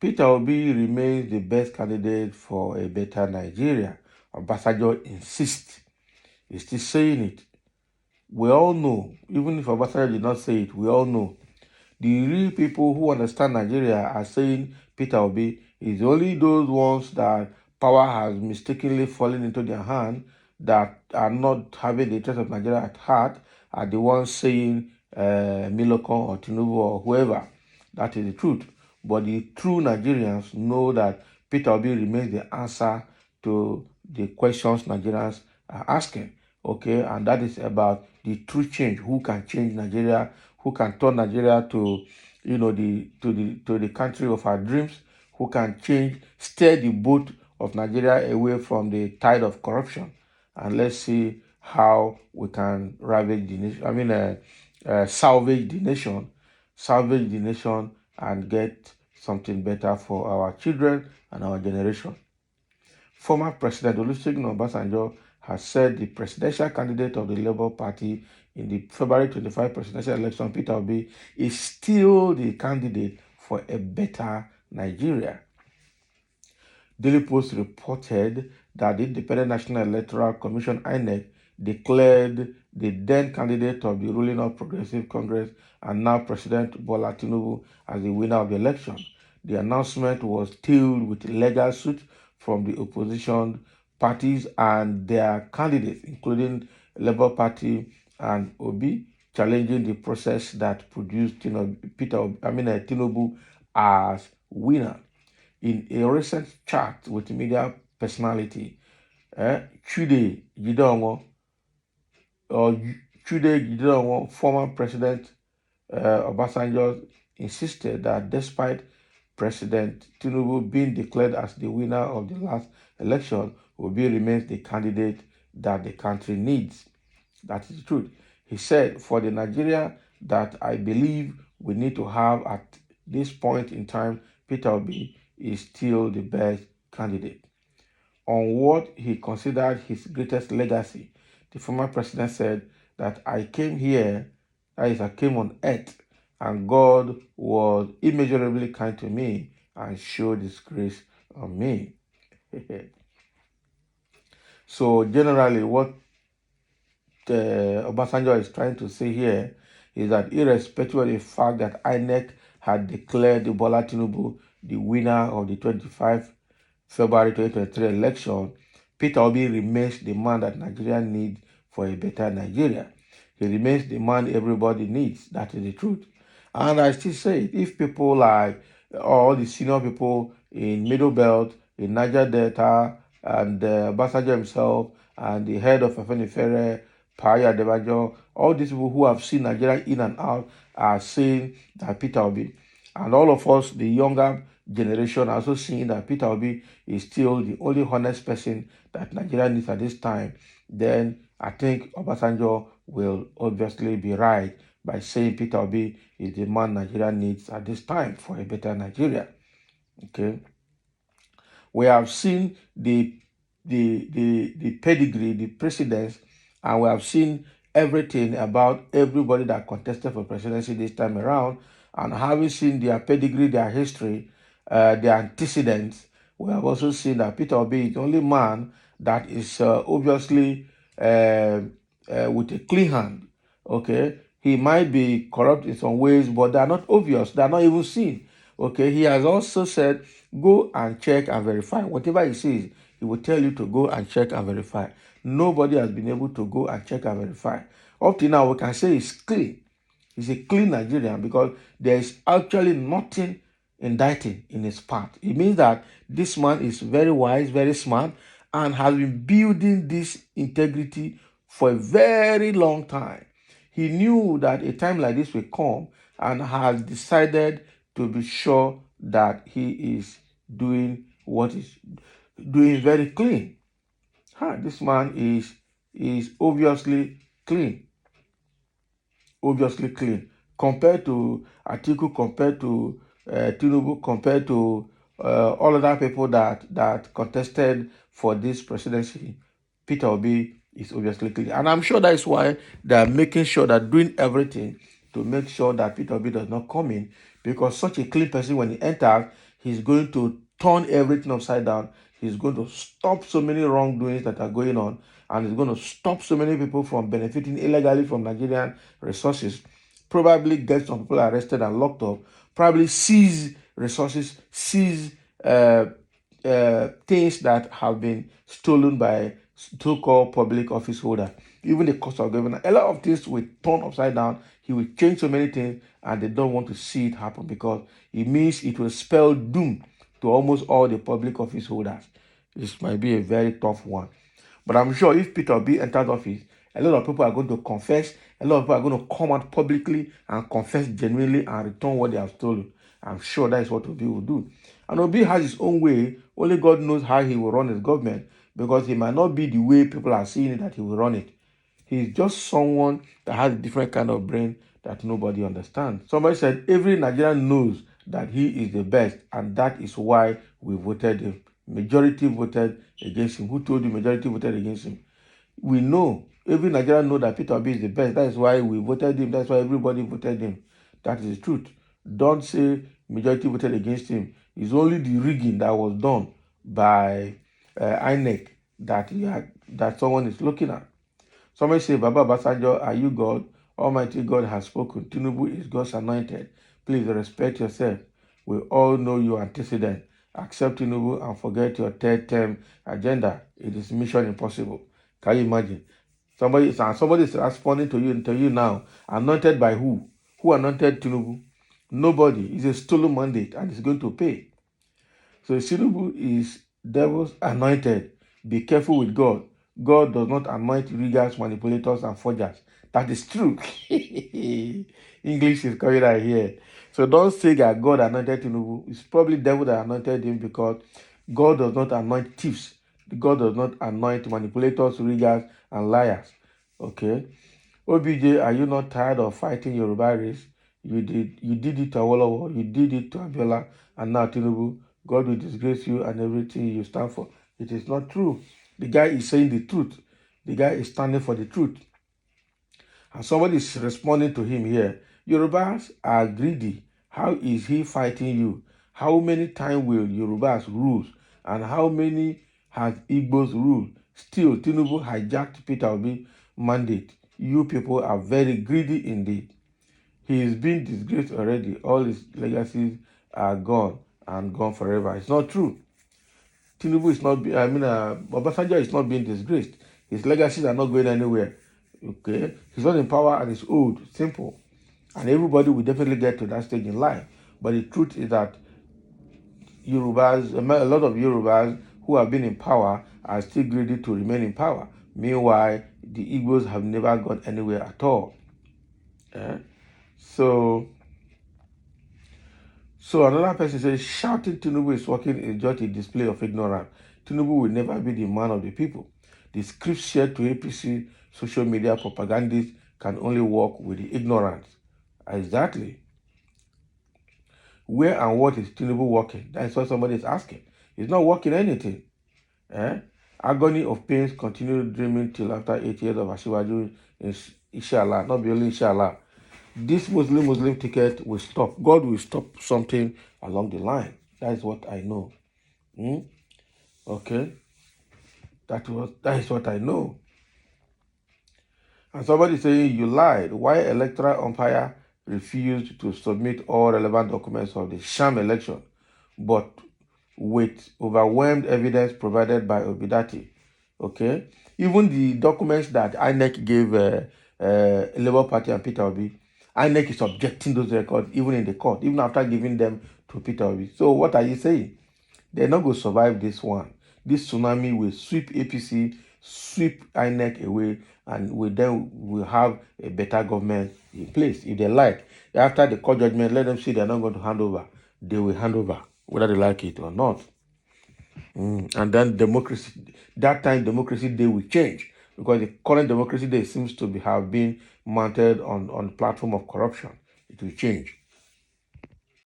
Peter Obi remains the best candidate for a better Nigeria. Obasanjo insists. He's still saying it. We all know, even if Obasanjo did not say it, we all know. The real people who understand Nigeria are saying Peter Obi is only those ones that power has mistakenly fallen into their hand, that are not having the interest of Nigeria at heart, are the ones saying Miloko or Tinubu or whoever. That is the truth. But the true Nigerians know that Peter Obi remains the answer to the questions Nigerians are asking. Okay, and that is about the true change. Who can change Nigeria? Who can turn Nigeria to, the country of our dreams? Who can steer the boat of Nigeria away from the tide of corruption? And let's see how we can ravage the nation. Salvage the nation, and get something better for our children and our generation. Former President Olusegun Obasanjo has said the presidential candidate of the Labour Party in the February 25 presidential election, Peter Obi, is still the candidate for a better Nigeria. Daily Post reported that the Independent National Electoral Commission, INEC, declared the then candidate of the ruling All Progressive Congress and now President Bola Tinubu as the winner of the election. The announcement was tailed with legal suit from the opposition parties and their candidates, including Labour Party and Obi, challenging the process that produced Tinubu as winner. In a recent chat with media personality, Chude Gideonwo, former President Obasanjo, insisted that despite President Tinubu being declared as the winner of the last election, Obi remains the candidate that the country needs. That is the truth. He said, for the Nigeria that I believe we need to have at this point in time, Peter Obi is still the best candidate. On what he considered his greatest legacy, the former president said that I came here, that is, I came on earth, and God was immeasurably kind to me and showed his grace on me. So generally, what Obasanjo is trying to say here is that irrespective of the fact that INEC had declared Bola Tinubu the winner of the 25 February 2023 election, Peter Obi remains the man that Nigeria needs for a better Nigeria. He remains the man everybody needs. That is the truth. And I still say it, if people like all the senior people in Middle Belt, in Niger Delta, and Obasanjo himself, and the head of Afenifere, Paya Debajo, all these people who have seen Nigeria in and out are saying that Peter Obi, and all of us, the younger generation, are also seeing that Peter Obi is still the only honest person that Nigeria needs at this time, then I think Obasanjo will obviously be right by saying Peter Obi is the man Nigeria needs at this time for a better Nigeria. Okay. We have seen the pedigree, the precedence, and we have seen everything about everybody that contested for presidency this time around. And having seen their pedigree, their history, their antecedents, we have also seen that Peter Obi is the only man that is obviously with a clean hand. Okay, he might be corrupt in some ways, but they are not obvious. They are not even seen. Okay, he has also said, go and check and verify. Whatever he says, he will tell you to go and check and verify. Nobody has been able to go and check and verify. Up to now, we can say it's clean. He's a clean Nigerian because there is actually nothing indicting in his part. It means that this man is very wise, very smart, and has been building this integrity for a very long time. He knew that a time like this will come and has decided to be sure that he is doing what is doing very clean. This man is obviously clean. Obviously clean. Compared to Atiku, compared to Tinubu, compared to all other people that contested for this presidency, Peter Obi is obviously clear. And I'm sure that is why they are making sure that doing everything to make sure that Peter Obi does not come in, because such a clean person, when he enters, he's going to turn everything upside down. He's going to stop so many wrongdoings that are going on, and he's going to stop so many people from benefiting illegally from Nigerian resources, probably get some people arrested and locked up, probably seize resources, seize things that have been stolen by so-called public office holder, even the cost of government. A lot of things will turn upside down. He will change so many things, and they don't want to see it happen because it means it will spell doom to almost all the public office holders. This might be a very tough one. But I'm sure if Peter B enters office, a lot of people are going to confess. A lot of people are going to come out publicly and confess genuinely and return what they have stolen. I'm sure that is what Obi will do. And Obi has his own way. Only God knows how he will run his government, because he might not be the way people are seeing it that he will run it. He's just someone that has a different kind of brain that nobody understands. Somebody said every Nigerian knows that he is the best, and that is why we voted him. Majority voted against him. Who told you majority voted against him? We know. Every Nigerian knows that Peter Obi is the best. That is why we voted him. That's why everybody voted him. That is the truth. Don't say majority voted against him. It's only the rigging that was done by INEC that someone is looking at. Somebody say, Baba Obasanjo, are you God? Almighty God has spoken. Tinubu is God's anointed. Please respect yourself. We all know your antecedent. Accept Tinubu and forget your third term agenda. It is mission impossible. Can you imagine? Somebody is responding to you now. Anointed by who? Who anointed Tinubu? Nobody. It's a stolen mandate and it's going to pay. So Tinubu is devil's anointed. Be careful with God. God does not anoint riggers, manipulators, and forgers. That is true. English is coming out here. So don't say that God anointed Tinubu. It's probably devil that anointed him, because God does not anoint thieves. God does not anoint manipulators, riggers, and liars. Okay? OBJ, are you not tired of fighting Yoruba race? You did it to Awolowo, you did it to Abiola, and now Tinubu. God will disgrace you and everything you stand for. It is not true. The guy is saying the truth. The guy is standing for the truth. And somebody is responding to him here. Yorubas are greedy. How is he fighting you? How many times will Yorubas rule? And how many has Igbos ruled? Still, Tinubu hijacked Peter Obi mandate. You people are very greedy indeed. He is being disgraced already. All his legacies are gone and gone forever. It's not true. Tinubu is not, Obasanjo is not being disgraced. His legacies are not going anywhere. Okay? He's not in power and he's old. Simple. And everybody will definitely get to that stage in life. But the truth is that Yorubas, a lot of Yorubas who have been in power are still greedy to remain in power. Meanwhile, the Igbos have never gone anywhere at all. Yeah? So another person says, shouting Tinubu is working is just a display of ignorance. Tinubu will never be the man of the people. The scripts shared to APC social media propagandists can only work with the ignorance. Exactly. Where and what is Tinubu working? That's what somebody is asking. He's not working anything. Agony of pains continue dreaming till after 8 years of Asiwaju, inshallah, not only inshallah. This Muslim ticket will stop. God will stop something along the line. That is what I know. Okay? That is what I know. And somebody saying you lied. Why electoral umpire refused to submit all relevant documents of the sham election, but with overwhelmed evidence provided by Obidati? Okay? Even the documents that INEC gave Labour Party and Peter Obi, INEC is objecting those records even in the court, even after giving them to Peter Obi. So what are you saying? They're not going to survive this one. This tsunami will sweep APC, sweep INEC away, and we then will have a better government in place. If they like, after the court judgment, let them say they're not going to hand over. They will hand over, whether they like it or not. And then democracy, that time democracy day will change, because the current democracy day seems to have been mounted on the platform of corruption. It will change.